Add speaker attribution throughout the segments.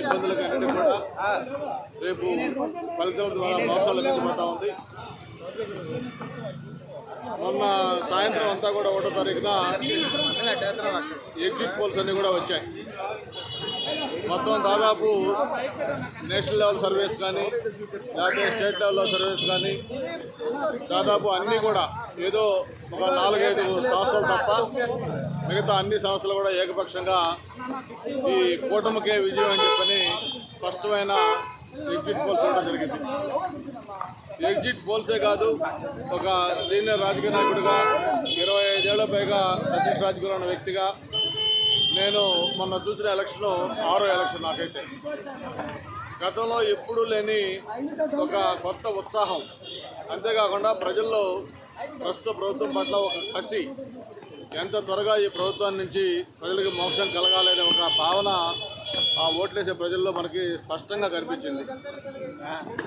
Speaker 1: ఇబ్బందులకు అన్నిటి కూడా రేపు ఫలితాల ద్వారా మోసాలు కట్టుబడతా ఉంది. మొన్న సాయంత్రం అంతా కూడా 1వ తారీఖున ఎగ్జిట్ పోల్స్ అన్నీ కూడా వచ్చాయి. మొత్తం దాదాపు నేషనల్ లెవెల్ సర్వేస్ కానీ లేకపోతే స్టేట్ లెవెల్లో సర్వేస్ కానీ దాదాపు అన్నీ కూడా ఏదో ఒక 4-5 సంస్థలు తప్ప మిగతా అన్ని సంస్థలు కూడా ఏకపక్షంగా ఈ కూటమికే విజయం అని చెప్పని స్పష్టమైన ఎగ్జిట్ పోల్స్ ఇవ్వడం జరిగింది. ఎగ్జిట్ పోల్సే కాదు, ఒక సీనియర్ రాజకీయ నాయకుడిగా 25 ఏళ్ల పైగా ప్రత్యక్ష రాజకీయంలో ఉన్న వ్యక్తిగా నేను మొన్న చూసిన ఎలక్షన్ 6వ ఎలక్షన్. నాకైతే గతంలో ఎప్పుడూ లేని ఒక కొత్త ఉత్సాహం, అంతేకాకుండా ప్రజల్లో ప్రస్తుత ప్రభుత్వం పట్ల ఒక కసి, ఎంత త్వరగా ఈ ప్రభుత్వం నుంచి ప్రజలకు మోక్షం కలగాలనే ఒక భావన ఆ ఓట్లేసే ప్రజల్లో మనకి స్పష్టంగా కనిపించింది.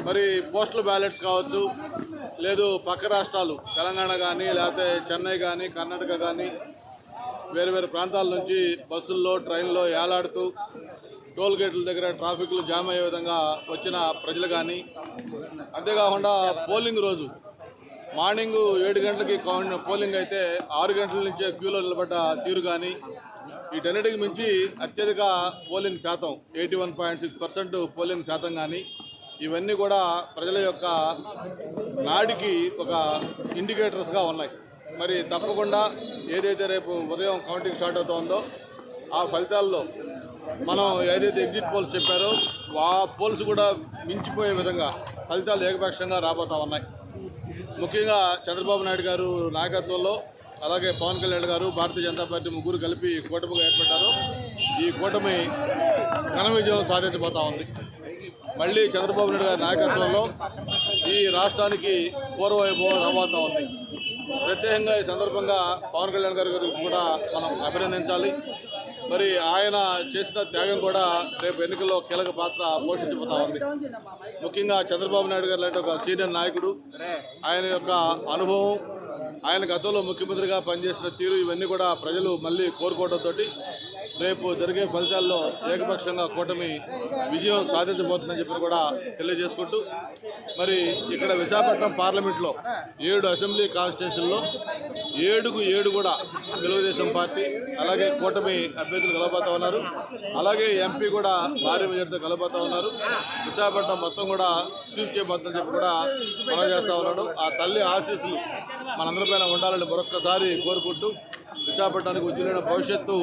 Speaker 1: మరి పోస్టల్ బ్యాలెట్స్ కావచ్చు, లేదు పక్క రాష్ట్రాలు తెలంగాణ కానీ లేకపోతే చెన్నై కానీ కర్ణాటక కానీ వేరు వేరు ప్రాంతాల నుంచి బస్సుల్లో ట్రైన్లో ఏలాడుతూ టోల్ గేట్ల దగ్గర ట్రాఫిక్లు జామ్ అయ్యే విధంగా వచ్చిన ప్రజలు కానీ, అంతేకాకుండా పోలింగ్ రోజు మార్నింగ్ 7 గంటలకి పోలింగ్ అయితే 6 గంటల నుంచే క్యూలో నిలబడ్డ తీరు కానీ, వీటన్నిటికి మించి అత్యధిక పోలింగ్ శాతం 81.6% పోలింగ్ శాతం కానీ, ఇవన్నీ కూడా ప్రజల యొక్క నాడికి ఒక ఇండికేటర్స్గా ఉన్నాయి. మరి తప్పకుండా ఏదైతే రేపు ఉదయం కౌంటింగ్ స్టార్ట్ అవుతుందో ఆ ఫలితాల్లో మనం ఏదైతే ఎగ్జిట్ పోల్స్ చెప్పారో ఆ పోల్స్ కూడా మించిపోయే విధంగా ఫలితాలు ఏకపక్షంగా రాబోతూ ఉన్నాయి. ముఖ్యంగా చంద్రబాబు నాయుడు గారు నాయకత్వంలో, అలాగే పవన్ కళ్యాణ్ గారు, భారతీయ జనతా పార్టీ ముగ్గురు కలిపి కూటమిగా ఏర్పడ్డారు. ఈ కూటమి ఘన విజయం సాధించబోతా ఉంది. మళ్ళీ చంద్రబాబు నాయుడు గారి నాయకత్వంలో ఈ రాష్ట్రానికి పూర్వవైభవం రాబోతూ ఉంది. ప్రత్యేకంగా ఈ సందర్భంగా పవన్ కళ్యాణ్ గారి గురించి కూడా మనం అభినందించాలి. మరి ఆయన చేసిన త్యాగం కూడా రేపు ఎన్నికల్లో కీలక పాత్ర పోషించబోతా ఉంది. ముఖ్యంగా చంద్రబాబు నాయుడు గారు లాంటి ఒక సీనియర్ నాయకుడు, ఆయన యొక్క అనుభవం, ఆయన గతంలో ముఖ్యమంత్రిగా పనిచేసిన తీరు, ఇవన్నీ కూడా ప్రజలు మళ్ళీ కోరుకోవడంతో రేపు జరిగే ఫలితాల్లో ఏకపక్షంగా కూటమి విజయం సాధించబోతుందని చెప్పి కూడా తెలియజేసుకుంటూ, మరి ఇక్కడ విశాఖపట్నం పార్లమెంట్లో 7 అసెంబ్లీ కాన్స్టిట్యూషన్లో 7 కూడా తెలుగుదేశం పార్టీ అలాగే కూటమి అభ్యర్థులు కలబోతా ఉన్నారు. అలాగే ఎంపీ కూడా భారీ మెజార్టీతో కలబోతా ఉన్నారు. విశాఖపట్నం మొత్తం కూడా స్వీప్ చేయబోతుందని చెప్పి కూడా మనం చేస్తూ ఉన్నాడు. ఆ తల్లి ఆశీస్సులు మనందరిపైన ఉండాలని మరొక్కసారి కోరుకుంటూ విశాఖపట్నానికి ఉజ్వలమైన భవిష్యత్తు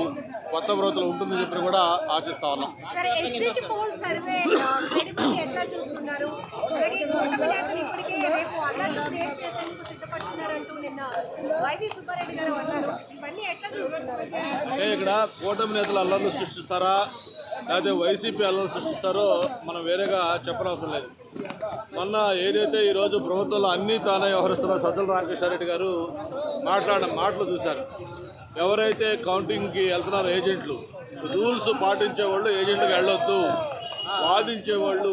Speaker 1: కొత్త ప్రభుత్వం ఉంటుందని చెప్పి కూడా ఆశిస్తా ఉన్నాం. ఇక్కడ కూటమి నేతలు అల్లర్లు సృష్టిస్తారా లేకపోతే వైసీపీ అల్లర్లు సృష్టిస్తారో మనం వేరేగా చెప్పనవసరం లేదు. మొన్న ఏదైతే ఈరోజు ప్రభుత్వంలో అన్నీ తానే వ్యవహరిస్తున్న సజ్జల రామకృష్ణారెడ్డి గారు మాట్లాడిన మాటలు చూశారు. ఎవరైతే కౌంటింగ్కి వెళ్తున్నారో ఏజెంట్లు, రూల్స్ పాటించేవాళ్ళు ఏజెంట్కి వెళ్ళొద్దు, వాదించేవాళ్ళు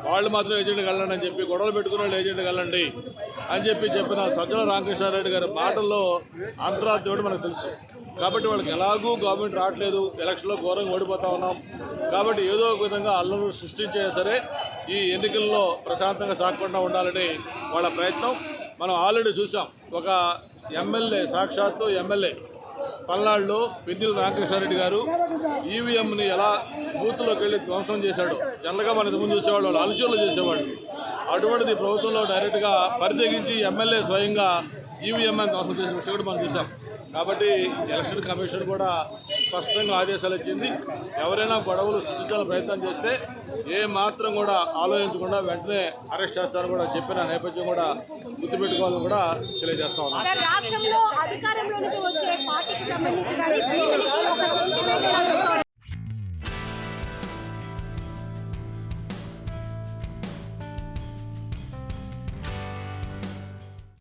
Speaker 1: వాళ్ళు మాత్రం ఏజెంట్కి వెళ్ళండి అని చెప్పి, గొడవలు పెట్టుకునే వాళ్ళు ఏజెంట్కి వెళ్ళండి అని చెప్పిన సజ్జల రామకృష్ణారెడ్డి గారి మాటల్లో అంతరార్థం కూడా మనకు తెలుసు. కాబట్టి వాళ్ళకి ఎలాగూ గవర్నమెంట్ రావట్లేదు, ఎలక్షన్లో ఘోరంగా ఓడిపోతా ఉన్నాం కాబట్టి ఏదో ఒక విధంగా అల్లర్లు సృష్టించే సరే ఈ ఎన్నికల్లో ప్రశాంతంగా సాగకుండా ఉండాలని వాళ్ళ ప్రయత్నం మనం ఆల్రెడీ చూసాం. ఒక ఎమ్మెల్యే, సాక్షాత్తు ఎమ్మెల్యే పల్నాడులో పెద్దిల రామకృష్ణారెడ్డి గారు ఈవీఎంని ఎలా బూత్లోకి వెళ్ళి ధ్వంసం చేశాడు. జనరల్గా మన ఇంతకుముందు చూసేవాళ్ళు, వాళ్ళు అలుచూర్లు చేసేవాళ్ళు. అటువంటిది ప్రభుత్వంలో డైరెక్ట్గా పరితెగించి ఎమ్మెల్యే స్వయంగా ఈవీఎంని ధ్వంసం చేసిన విషయం కూడా మనం చూసాం. కాబట్టి ఎలక్షన్ కమిషన్ కూడా స్పష్టంగా ఆదేశాలు ఇచ్చింది. ఎవరైనా గొడవలు సృష్టించాలని ప్రయత్నం చేస్తే ఏ మాత్రం కూడా ఆలోచించకుండా వెంటనే అరెస్ట్ చేస్తారని కూడా చెప్పిన నేపథ్యం కూడా గుర్తుపెట్టుకోవాలని కూడా తెలియజేస్తా ఉన్నాం.